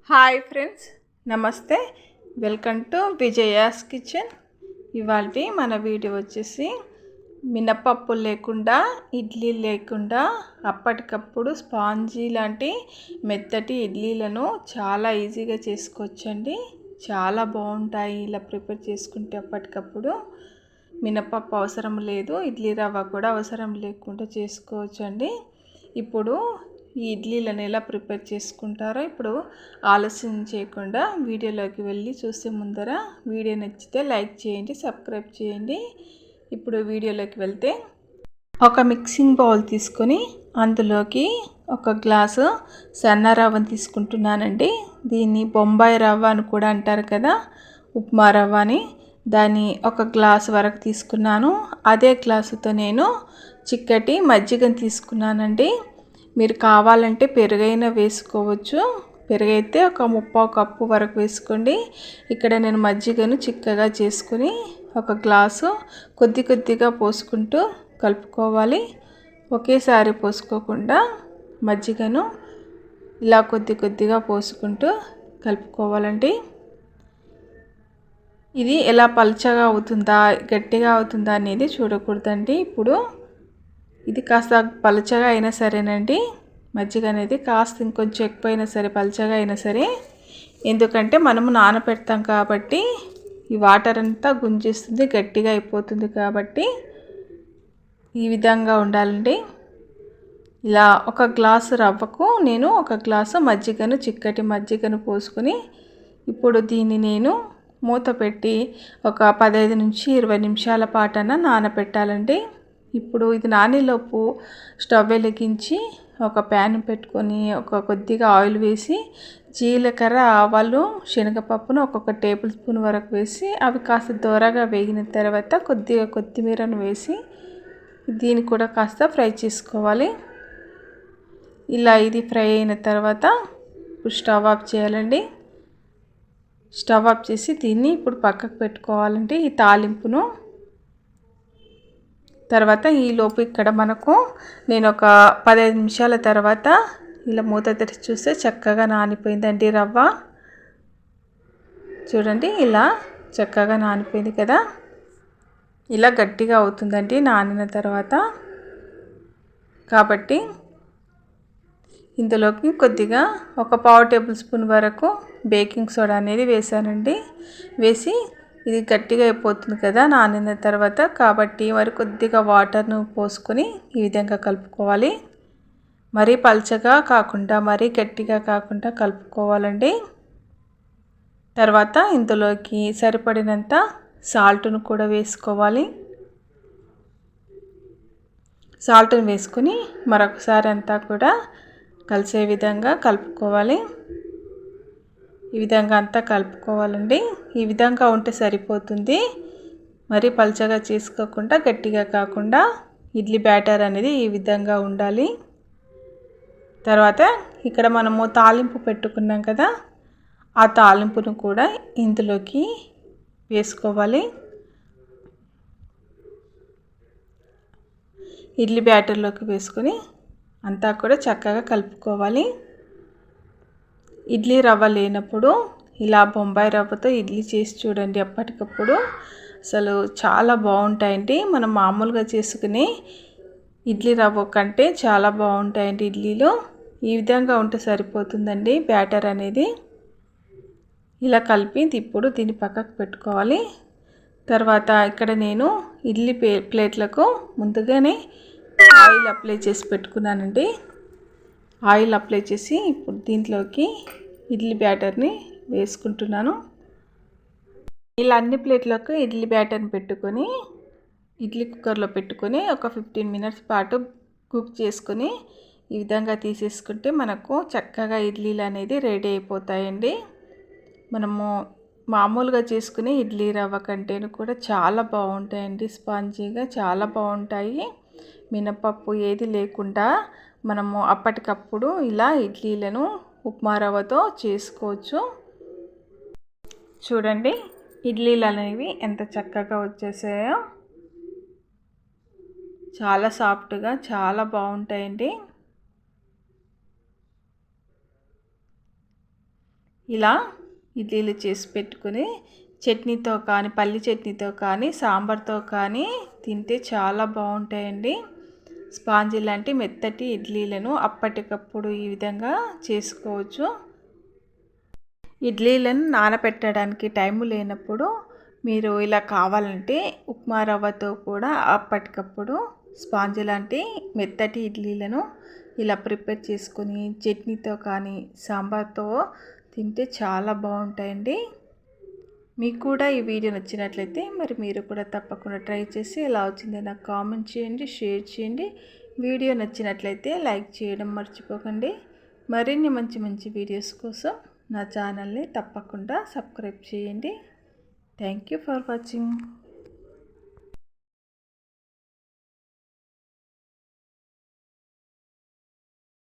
Hi friends, నమస్తే. Welcome to Vijaya's kitchen. ఇవాళ మన వీడియో వచ్చేసి మినపప్పు లేకుండా, ఇడ్లీ లేకుండా అప్పటికప్పుడు స్పాంజీ లాంటి మెత్తటి ఇడ్లీలను చాలా ఈజీగా చేసుకోవచ్చండి. చాలా బాగుంటాయి ఇలా ప్రిపేర్ చేసుకుంటే. అప్పటికప్పుడు మినపప్పు అవసరం లేదు, ఇడ్లీ రవ్వ కూడా అవసరం లేకుండా చేసుకోవచ్చండి. ఇప్పుడు ఈ ఇడ్లీలను ఎలా ప్రిపేర్ చేసుకుంటారో ఇప్పుడు ఆలస్యం చేయకుండా వీడియోలోకి వెళ్ళి చూసే ముందర వీడియో నచ్చితే లైక్ చేయండి, సబ్స్క్రైబ్ చేయండి. ఇప్పుడు వీడియోలోకి వెళ్తే ఒక మిక్సింగ్ బౌల్ తీసుకొని అందులోకి ఒక గ్లాసు సన్న రవ్వను తీసుకుంటున్నానండి. దీన్ని బొంబాయి రవ్వ అని కూడా అంటారు కదా, ఉప్మా రవ్వ అని. దాన్ని ఒక గ్లాసు వరకు తీసుకున్నాను. అదే గ్లాసుతో నేను చిక్కటి మజ్జిగను తీసుకున్నానండి. మీరు కావాలంటే పెరుగైనా వేసుకోవచ్చు. పెరుగైతే ఒక 3/4 కప్పు వరకు వేసుకోండి. ఇక్కడ నేను మజ్జిగను చిక్కగా చేసుకుని ఒక గ్లాసు కొద్దిగా పోసుకుంటూ కలుపుకోవాలి. ఒకేసారి పోసుకోకుండా మజ్జిగను ఇలా కొద్దిగా పోసుకుంటూ కలుపుకోవాలండి. ఇది ఎలా పల్చగా అవుతుందా గట్టిగా అవుతుందా అనేది చూడకూడదండి. ఇప్పుడు ఇది కాస్త పలచగా అయినా సరేనండి, మజ్జిగ అనేది కాస్త ఇంకొంచెం ఎక్కువైనా సరే, పలచగా అయినా సరే. ఎందుకంటే మనము నానబెడతాం కాబట్టి ఈ వాటర్ అంతా గుంజేస్తుంది, గట్టిగా అయిపోతుంది. కాబట్టి ఈ విధంగా ఉండాలండి. ఇలా ఒక గ్లాసు రవ్వకు నేను ఒక గ్లాసు మజ్జిగను, చిక్కటి మజ్జిగను పోసుకొని ఇప్పుడు దీన్ని నేను మూత పెట్టి ఒక 15 నుంచి 20 నిమిషాల పాటన నానబెట్టాలండి. ఇప్పుడు ఇది నానేలోపు స్టవ్ వెలిగించి ఒక ప్యాన్ పెట్టుకొని కొద్దిగా ఆయిల్ వేసి జీలకర్ర, ఆవాలు, శనగపప్పును ఒక్కొక్క టేబుల్ స్పూన్ వరకు వేసి అవి కాస్త దోరగా వేగిన తర్వాత కొద్దిగా కొత్తిమీరను వేసి దీన్ని కూడా కాస్త ఫ్రై చేసుకోవాలి. ఇలా ఇది ఫ్రై అయిన తర్వాత ఇప్పుడు స్టవ్ ఆఫ్ చేయాలండి. స్టవ్ ఆఫ్ చేసి దీన్ని ఇప్పుడు పక్కకు పెట్టుకోవాలండి, ఈ తాలింపును. తర్వాత ఈలోపు ఇక్కడ మనకు నేను ఒక 15 నిమిషాల తర్వాత ఇలా మూత తెరిచి చూస్తే చక్కగా నానిపోయిందండి రవ్వ. చూడండి, ఇలా చక్కగా నానిపోయింది కదా. ఇలా గట్టిగా అవుతుందండి నానిన తర్వాత. కాబట్టి ఇందులోకి కొద్దిగా ఒక 1/2 టేబుల్ స్పూన్ వరకు బేకింగ్ సోడా అనేది వేసానండి. వేసి ఇది గట్టిగా అయిపోతుంది కదా నానిన తర్వాత. కాబట్టి మరి కొద్దిగా వాటర్ను పోసుకొని ఈ విధంగా కలుపుకోవాలి. మరీ పల్చగా కాకుండా మరీ గట్టిగా కాకుండా కలుపుకోవాలండి. తర్వాత ఇందులోకి సరిపడినంత సాల్ట్ను కూడా వేసుకోవాలి. సాల్ట్ను వేసుకొని మరొకసారి అంతా కూడా కలిసే విధంగా కలుపుకోవాలి. ఈ విధంగా అంతా కలుపుకోవాలండి. ఈ విధంగా ఉంటే సరిపోతుంది. మరి పల్చగా చేసుకోకుండా గట్టిగా కాకుండా ఇడ్లీ బ్యాటర్ అనేది ఈ విధంగా ఉండాలి. తర్వాత ఇక్కడ మనము తాలింపు పెట్టుకున్నాం కదా, ఆ తాలింపును కూడా ఇందులోకి వేసుకోవాలి. ఇడ్లీ బ్యాటర్లోకి వేసుకొని అంతా కూడా చక్కగా కలుపుకోవాలి. ఇడ్లీ రవ్వ లేనప్పుడు ఇలా బొంబాయి రవ్వతో ఇడ్లీ చేసి చూడండి. అప్పటికప్పుడు అసలు చాలా బాగుంటాయండి. మనం మామూలుగా చేసుకునే ఇడ్లీ రవ్వ కంటే చాలా బాగుంటాయండి ఇడ్లీలు. ఈ విధంగా ఉంటే సరిపోతుందండి బ్యాటర్ అనేది. ఇలా కలిపి ఇప్పుడు దీన్ని పక్కకు పెట్టుకోవాలి. తర్వాత ఇక్కడ నేను ఇడ్లీ ప్లేట్లకు ముందుగానే ఆయిల్ అప్లై చేసి పెట్టుకున్నానండి. ఆయిల్ అప్లై చేసి ఇప్పుడు దీంట్లోకి ఇడ్లీ బ్యాటర్ని వేసుకుంటున్నాను. ఇలా అన్ని ప్లేట్లకు ఇడ్లీ బ్యాటర్ని పెట్టుకొని ఇడ్లీ కుక్కర్లో పెట్టుకొని ఒక 15 మినిట్స్ పాటు కుక్ చేసుకొని ఈ విధంగా తీసేసుకుంటే మనకు చక్కగా ఇడ్లీలు అనేది రెడీ అయిపోతాయండి. మనము మామూలుగా చేసుకునే ఇడ్లీ రవ్వ కంటేను కూడా చాలా బాగుంటాయండి, స్పాంజీగా చాలా బాగుంటాయి. మినపప్పు ఏది లేకుండా మనము అప్పటికప్పుడు ఇలా ఇడ్లీలను ఉప్మా రవ్వతో చేసుకోవచ్చు. చూడండి, ఇడ్లీలు అనేవి ఎంత చక్కగా వచ్చేసాయో. చాలా సాఫ్ట్గా చాలా బాగుంటాయండి. ఇలా ఇడ్లీలు చేసి పెట్టుకుని చట్నీతో కానీ పల్లి చట్నీతో కానీ సాంబార్తో కానీ తింటే చాలా బాగుంటాయండి. స్పాంజీ లాంటి మెత్తటి ఇడ్లీలను అప్పటికప్పుడు ఈ విధంగా చేసుకోవచ్చు. ఇడ్లీలను నానబెట్టడానికి టైం లేనప్పుడు మీరు ఇలా కావాలంటే ఉప్మా రవ్వతో కూడా అప్పటికప్పుడు స్పాంజీ లాంటి మెత్తటి ఇడ్లీలను ఇలా ప్రిపేర్ చేసుకొని చట్నీతో కానీ సాంబార్తో తింటే చాలా బాగుంటాయండి. మీకు కూడా ఈ వీడియో నచ్చినట్లయితే మరి మీరు కూడా తప్పకుండా ట్రై చేసి ఎలా వచ్చిందో నాకు కామెంట్ చేయండి, షేర్ చేయండి. వీడియో నచ్చినట్లయితే లైక్ చేయడం మర్చిపోకండి. మరిన్ని మంచి మంచి వీడియోస్ కోసం నా ఛానల్ని తప్పకుండా సబ్స్క్రైబ్ చేయండి. Thank you for watching.